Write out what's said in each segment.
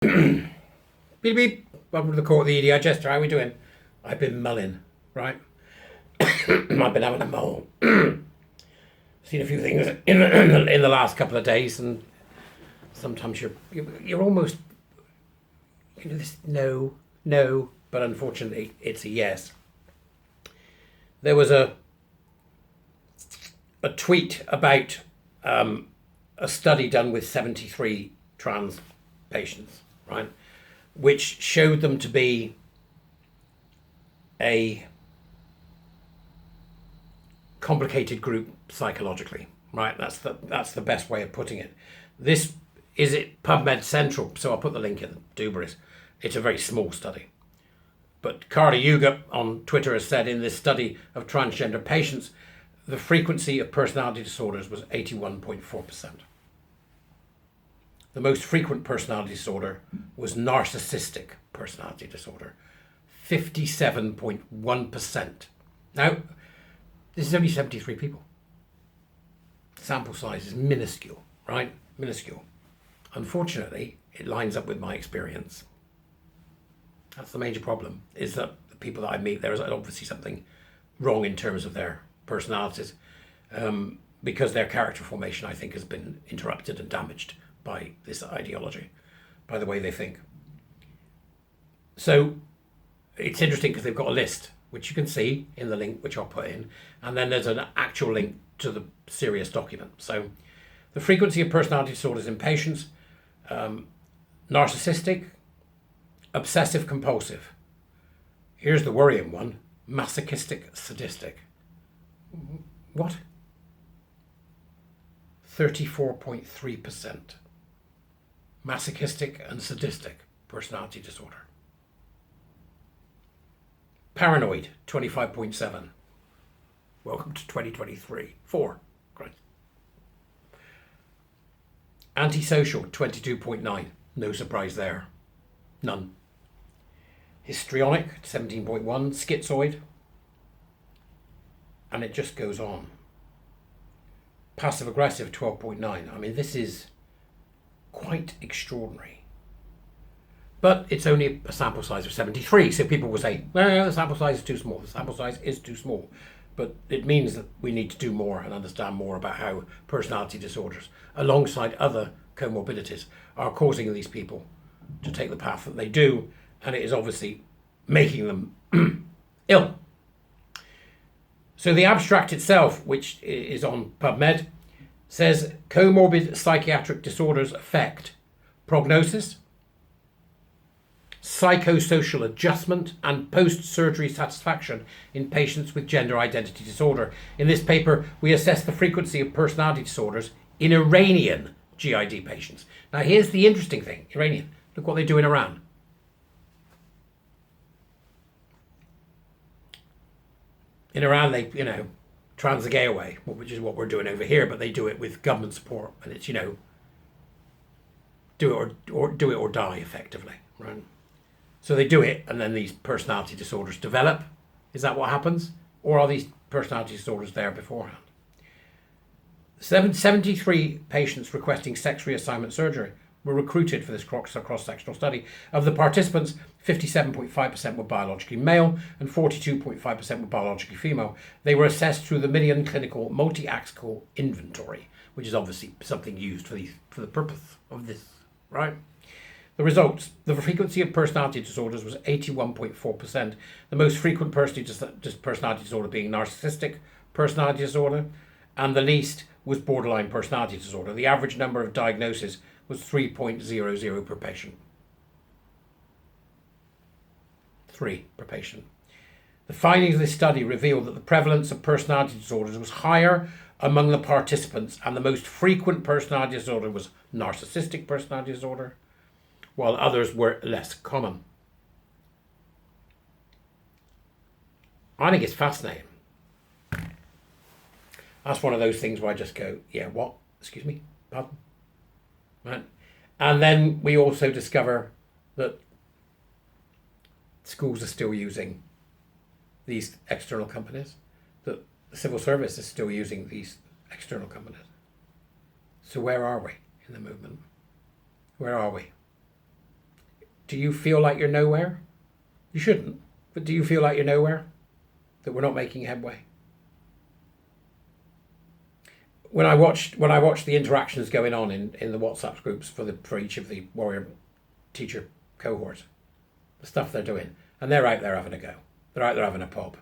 Beep beep. Welcome to the Court of the EDI Jester. How are we doing? I've been mulling, right? I've been having a mull. Seen a few things in the last couple of days, and sometimes you're almost this no, but unfortunately it's a yes. There was a tweet about a study done with 73 trans patients, right, which showed them to be a complicated group psychologically, right? That's the best way of putting it. This is it PubMed Central, so I'll put the link in. Duberis. It's a very small study. But Carter Yuga on Twitter has said in this study of transgender patients, the frequency of personality disorders was 81.4%. The most frequent personality disorder was narcissistic personality disorder, 57.1%. Now, this is only 73 people. Sample size is minuscule, right? Minuscule. Unfortunately, it lines up with my experience. That's the major problem, is that the people that I meet, there is obviously something wrong in terms of their personalities, because their character formation, I think, has been interrupted and damaged by this ideology, by the way they think. So it's interesting because they've got a list, which you can see in the link, which I'll put in, and then there's an actual link to the serious document. So the frequency of personality disorders in patients, narcissistic, obsessive compulsive. Here's the worrying one, masochistic sadistic. What? 34.3%. Masochistic and sadistic personality disorder. Paranoid, 25.7. Welcome to 2023. 4. Great. Antisocial, 22.9. No surprise there. None. Histrionic, 17.1. Schizoid. And it just goes on. Passive aggressive, 12.9. I mean, this is quite extraordinary. But it's only a sample size of 73, so people will say, well, the sample size is too small. The sample size is too small. But it means that we need to do more and understand more about how personality disorders, alongside other comorbidities, are causing these people to take the path that they do, and it is obviously making them ill. So the abstract itself, which is on PubMed, says comorbid psychiatric disorders affect prognosis, psychosocial adjustment, and post-surgery satisfaction in patients with gender identity disorder. In this paper, we assess the frequency of personality disorders in Iranian GID patients. Now, here's the interesting thing. Iranian. Look what they do in Iran. In Iran, they, trans the gay away, which is what we're doing over here, but they do it with government support, and it's, do it or die, effectively, right? So they do it, and then these personality disorders develop. Is that what happens? Or are these personality disorders there beforehand? 73 patients requesting sex reassignment surgery were recruited for this cross-sectional study. Of the participants, 57.5% were biologically male and 42.5% were biologically female. They were assessed through the Million Clinical Multi-Axial Inventory, which is obviously something used for the purpose of this, right? The results, the frequency of personality disorders was 81.4%. The most frequent personality disorder being narcissistic personality disorder, and the least was borderline personality disorder. The average number of diagnoses was 3.00 per patient. 3 per patient. The findings of this study revealed that the prevalence of personality disorders was higher among the participants, and the most frequent personality disorder was narcissistic personality disorder, while others were less common. I think it's fascinating. That's one of those things where I just go, yeah, what? Excuse me? Pardon? Right? And then we also discover that schools are still using these external companies, that the civil service is still using these external companies. So where are we in the movement? Where are we? Do you feel like you're nowhere? You shouldn't. But do you feel like you're nowhere? That we're not making headway? When I watched the interactions going on in the WhatsApp groups for each of the warrior teacher cohorts, the stuff they're doing, and they're out there having a go. They're out there having a pop.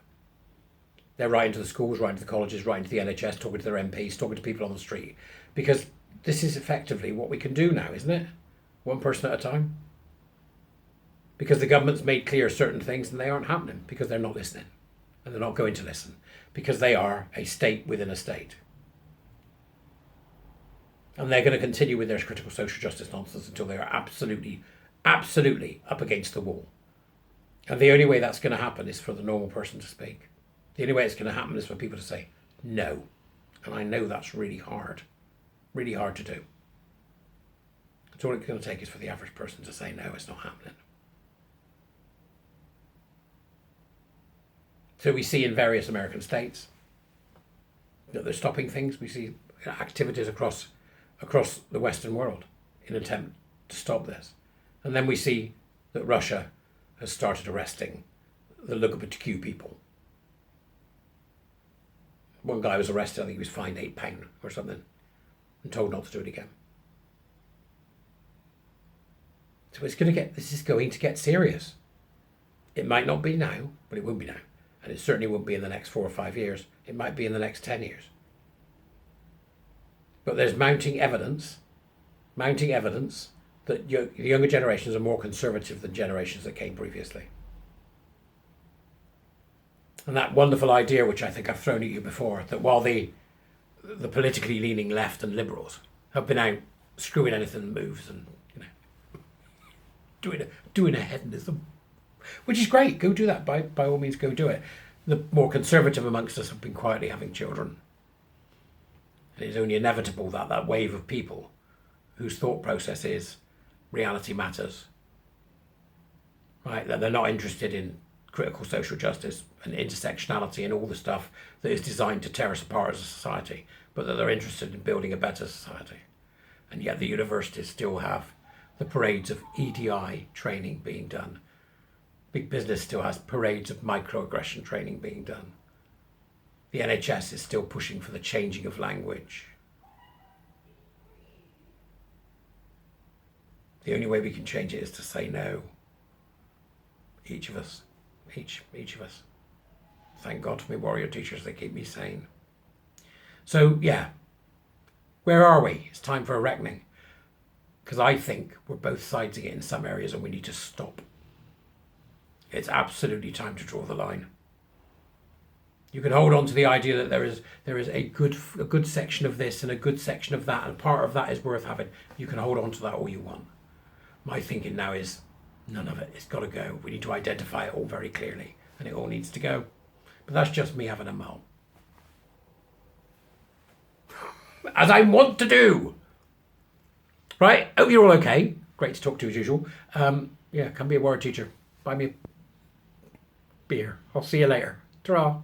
They're writing to the schools, writing to the colleges, writing to the NHS, talking to their MPs, talking to people on the street. Because this is effectively what we can do now, isn't it? One person at a time. Because the government's made clear certain things and they aren't happening because they're not listening. And they're not going to listen. Because they are a state within a state. And they're going to continue with their critical social justice nonsense until they are absolutely, absolutely up against the wall. And the only way that's going to happen is for the normal person to speak. The only way it's going to happen is for people to say no. And I know that's really hard to do. That's all it's going to take is for the average person to say no, it's not happening. So we see in various American states that they're stopping things. We see activities across the Western world in an attempt to stop this. And then we see that Russia has started arresting the LGBTQ people. One guy was arrested, I think he was fined £8 or something, and told not to do it again. So this is going to get serious. It might not be now, but it will be now. And it certainly won't be in the next 4 or 5 years. It might be in the next 10 years. But there's mounting evidence that the younger generations are more conservative than generations that came previously. And that wonderful idea, which I think I've thrown at you before, that while the politically leaning left and liberals have been out screwing anything that moves and doing a hedonism, which is great. Go do that. By all means, go do it. The more conservative amongst us have been quietly having children. And it's only inevitable that that wave of people whose thought process is reality matters, right? That they're not interested in critical social justice and intersectionality and all the stuff that is designed to tear us apart as a society, but that they're interested in building a better society. And yet the universities still have the parades of EDI training being done. Big business still has parades of microaggression training being done. The NHS is still pushing for the changing of language. The only way we can change it is to say no. Each of us. Each of us. Thank God for my warrior teachers, they keep me sane. So, yeah. Where are we? It's time for a reckoning. Because I think we're both sides of it in some areas and we need to stop. It's absolutely time to draw the line. You can hold on to the idea that there is a good section of this and a good section of that, and part of that is worth having. You can hold on to that all you want. My thinking now is none of it. It's got to go. We need to identify it all very clearly, and it all needs to go. But that's just me having a mull. As I want to do. Right, hope you're all okay. Great to talk to you as usual. Yeah, come be a warrior teacher. Buy me a beer. I'll see you later. Ta-ra.